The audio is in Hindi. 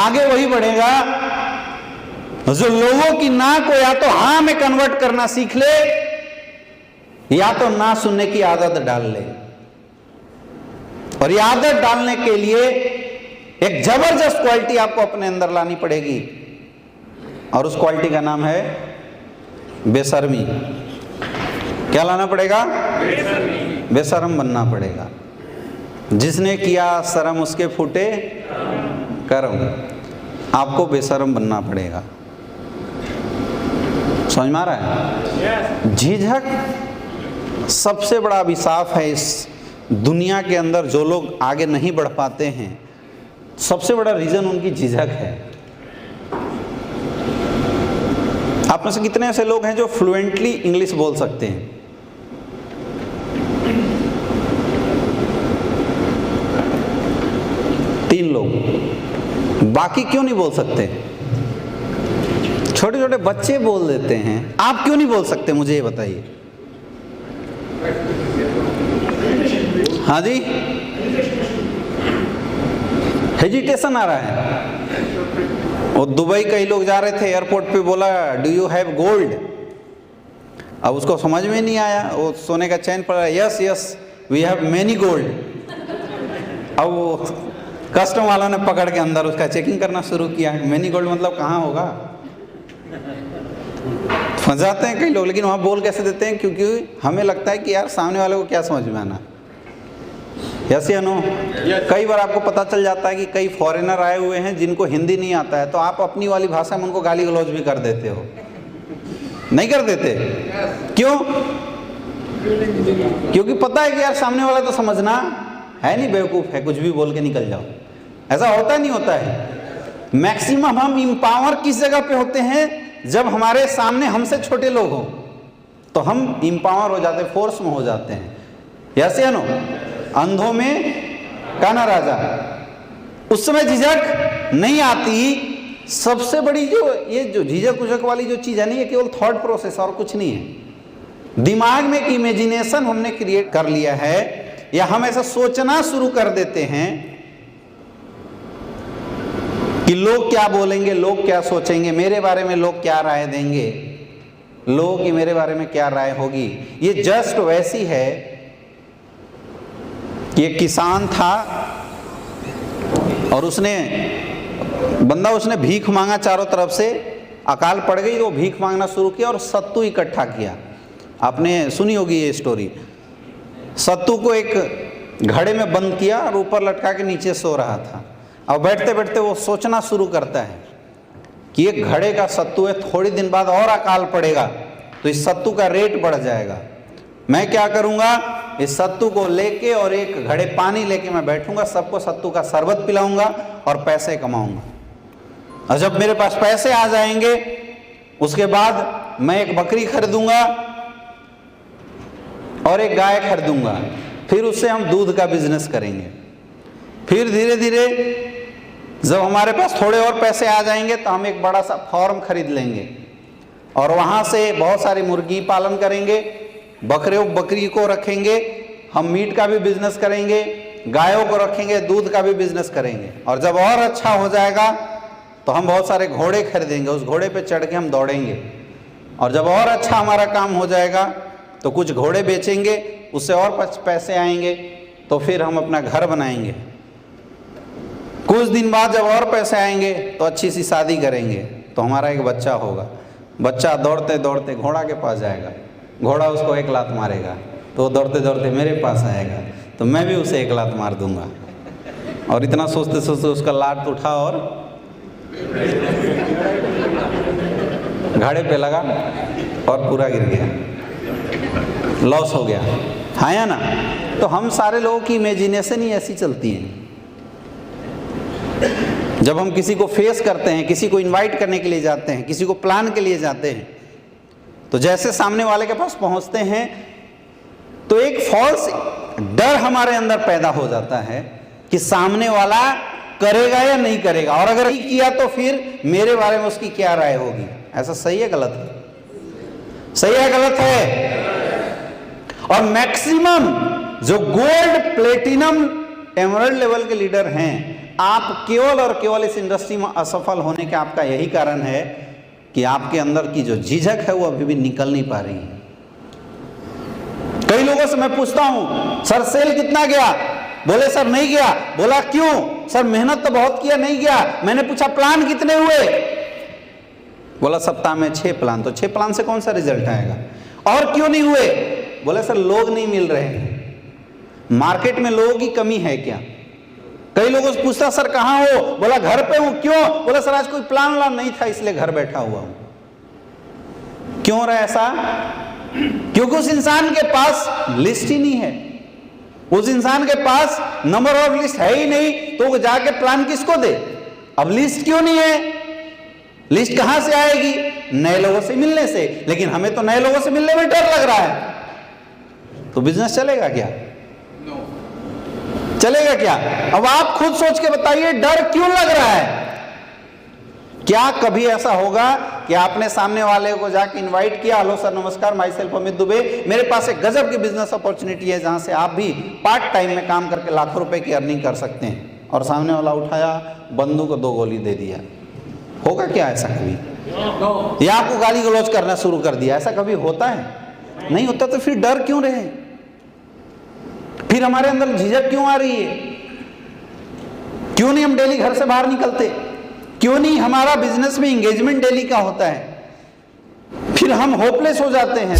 आगे वही बढ़ेगा जो लोगों की ना को या तो हाँ में कन्वर्ट करना सीख ले या तो ना सुनने की आदत डाल ले। और ये आदत डालने के लिए एक जबरदस्त क्वालिटी आपको अपने अंदर लानी पड़ेगी और उस क्वालिटी का नाम है बेशर्मी। क्या लाना पड़ेगा? बेशर्म बनना पड़ेगा। जिसने किया शर्म उसके फूटे कर्म। आपको बेशर्म बनना पड़ेगा। समझ में आ रहा है? झिझक सबसे बड़ा अभिशाप है इस दुनिया के अंदर। जो लोग आगे नहीं बढ़ पाते हैं, सबसे बड़ा रीजन उनकी झिझक है। आप में से कितने ऐसे लोग हैं जो फ्लुएंटली इंग्लिश बोल सकते हैं? तीन लोग। बाकी क्यों नहीं बोल सकते? छोटे छोटे बच्चे बोल देते हैं, आप क्यों नहीं बोल सकते? मुझे ये बताइए। हाँ जी, हेजिटेशन आ रहा है। और दुबई कई लोग जा रहे थे, एयरपोर्ट पे बोला डू यू हैव गोल्ड। अब उसको समझ में नहीं आया, वो सोने का चैन पड़ा, yes yes we have many gold. अब वो कस्टम वालों ने पकड़ के अंदर उसका चेकिंग करना शुरू किया। मेनी गोल्ड मतलब कहाँ होगा? फंसाते हैं कई लोग, लेकिन वहाँ बोल कैसे देते हैं? क्योंकि हमें लगता है कि यार सामने वाले को क्या समझ में आना। यस या नो? कई बार आपको पता चल जाता है कि कई फॉरेनर आए हुए हैं जिनको हिंदी नहीं आता है, तो आप अपनी वाली भाषा में उनको गाली गलौज भी कर देते हो। नहीं कर देते? क्यों? क्योंकि पता है कि यार सामने वाला तो समझना है नहीं, बेवकूफ़ है, कुछ भी बोल के निकल जाओ। ऐसा होता नहीं होता है। मैक्सिमम हम इम्पावर किस जगह पे होते हैं? जब हमारे सामने हमसे छोटे लोग हों तो हम इम्पावर हो जाते हैं, फोर्स में हो जाते हैं। यस या नो? अंधों में काना राजा। उस समय झिझक नहीं आती। सबसे बड़ी जो ये जो झिझक उझक वाली जो चीज़ है ना, ये केवल थॉट प्रोसेस और कुछ नहीं है। दिमाग में एक इमेजिनेशन हमने क्रिएट कर लिया है, या हम ऐसा सोचना शुरू कर देते हैं कि लोग क्या बोलेंगे, लोग क्या सोचेंगे, मेरे बारे में लोग क्या राय देंगे, लोगों की मेरे बारे में क्या राय होगी। ये जस्ट वैसी है कि एक किसान था और उसने भीख मांगा चारों तरफ से। अकाल पड़ गई तो भीख मांगना शुरू किया और सत्तू इकट्ठा किया। आपने सुनी होगी ये स्टोरी। सत्तू को एक घड़े में बंद किया और ऊपर लटका के नीचे सो रहा था। अब बैठते बैठते वो सोचना शुरू करता है कि ये घड़े का सत्तू है, थोड़ी दिन बाद और अकाल पड़ेगा तो इस सत्तू का रेट बढ़ जाएगा। मैं क्या करूँगा, इस सत्तू को लेके और एक घड़े पानी लेके मैं बैठूंगा, सबको सत्तू का शरबत पिलाऊंगा और पैसे कमाऊंगा। और जब मेरे पास पैसे आ जाएंगे उसके बाद मैं एक बकरी खरीदूंगा और एक गाय खरीदूंगा। फिर उससे हम दूध का बिजनेस करेंगे। फिर धीरे धीरे जब हमारे पास थोड़े और पैसे आ जाएंगे तो हम एक बड़ा सा फार्म खरीद लेंगे और वहाँ से बहुत सारी मुर्गी पालन करेंगे, बकरी को रखेंगे, हम मीट का भी बिजनेस करेंगे, गायों को रखेंगे, दूध का भी बिजनेस करेंगे। और जब और अच्छा हो जाएगा तो हम बहुत सारे घोड़े खरीदेंगे, उस घोड़े पे चढ़ के हम दौड़ेंगे। और जब और अच्छा हमारा काम हो जाएगा तो कुछ घोड़े बेचेंगे, उससे और पैसे आएंगे तो फिर हम अपना घर बनाएंगे। कुछ दिन बाद जब और पैसे आएंगे तो अच्छी सी शादी करेंगे तो हमारा एक बच्चा होगा। बच्चा दौड़ते दौड़ते घोड़ा के पास जाएगा, घोड़ा उसको एक लात मारेगा तो वो दौड़ते दौड़ते मेरे पास आएगा तो मैं भी उसे एक लात मार दूंगा। और इतना सोचते सोचते उसका लात उठा और घाड़े पे लगा और पूरा गिर गया, लॉस हो गया। हाँ या ना? तो हम सारे लोगों की इमेजिनेशन ही ऐसी चलती है। जब हम किसी को फेस करते हैं, किसी को इनवाइट करने के लिए जाते हैं, किसी को प्लान के लिए जाते हैं, तो जैसे सामने वाले के पास पहुंचते हैं तो एक फॉल्स डर हमारे अंदर पैदा हो जाता है कि सामने वाला करेगा या नहीं करेगा, और अगर नहीं किया तो फिर मेरे बारे में उसकी क्या राय होगी। ऐसा सही है गलत है? सही है गलत है? और मैक्सिमम जो गोल्ड, प्लेटिनम, एमरल्ड लेवल के लीडर हैं आप केवल और केवल इस इंडस्ट्री में असफल होने का आपका यही कारण है कि आपके अंदर की जो झिझक है वो अभी भी निकल नहीं पा रही है। कई लोगों से मैं पूछता हूं, सर सेल कितना गया? बोले सर नहीं गया। बोला क्यों? सर मेहनत तो बहुत किया, नहीं गया। मैंने पूछा प्लान कितने हुए? बोला सप्ताह में 6 प्लान। तो 6 प्लान से कौन सा रिजल्ट आएगा? और क्यों नहीं हुए? बोले सर लोग नहीं मिल रहे हैं, मार्केट में लोगों की कमी है क्या? कई लोगों से पूछता सर कहां हो? बोला घर पे हूं। क्यों? बोला सर आज कोई प्लान वान नहीं था इसलिए घर बैठा हुआ हूं। क्यों हो रहा है ऐसा? क्योंकि उस इंसान के पास लिस्ट ही नहीं है, उस इंसान के पास नंबर ऑफ लिस्ट है ही नहीं, तो वो जाके प्लान किसको दे? अब लिस्ट क्यों नहीं है? लिस्ट कहां से आएगी? नए लोगों से मिलने से। लेकिन हमें तो नए लोगों से मिलने में डर लग रहा है, तो बिजनेस चलेगा क्या? चलेगा क्या? अब आप खुद सोच के बताइए, डर क्यों लग रहा है? क्या कभी ऐसा होगा कि आपने सामने वाले को जाके इनवाइट किया, हेलो सर नमस्कार, माई सेल्फ अमित दुबे, मेरे पास एक गजब की बिजनेस अपॉर्चुनिटी है जहां से आप भी पार्ट टाइम में काम करके लाखों रुपए की अर्निंग कर सकते हैं, और सामने वाला उठाया, बंदूक को 2 गोली दे दिया? होगा क्या ऐसा कभी? या आपको गाली गलौज करना शुरू कर दिया? ऐसा कभी होता है? नहीं होता। तो फिर डर क्यों रहे? फिर हमारे अंदर झिझक क्यों आ रही है? क्यों नहीं हम डेली घर से बाहर निकलते? क्यों नहीं हमारा बिजनेस में एंगेजमेंट डेली का होता है? फिर हम होपलेस हो जाते हैं।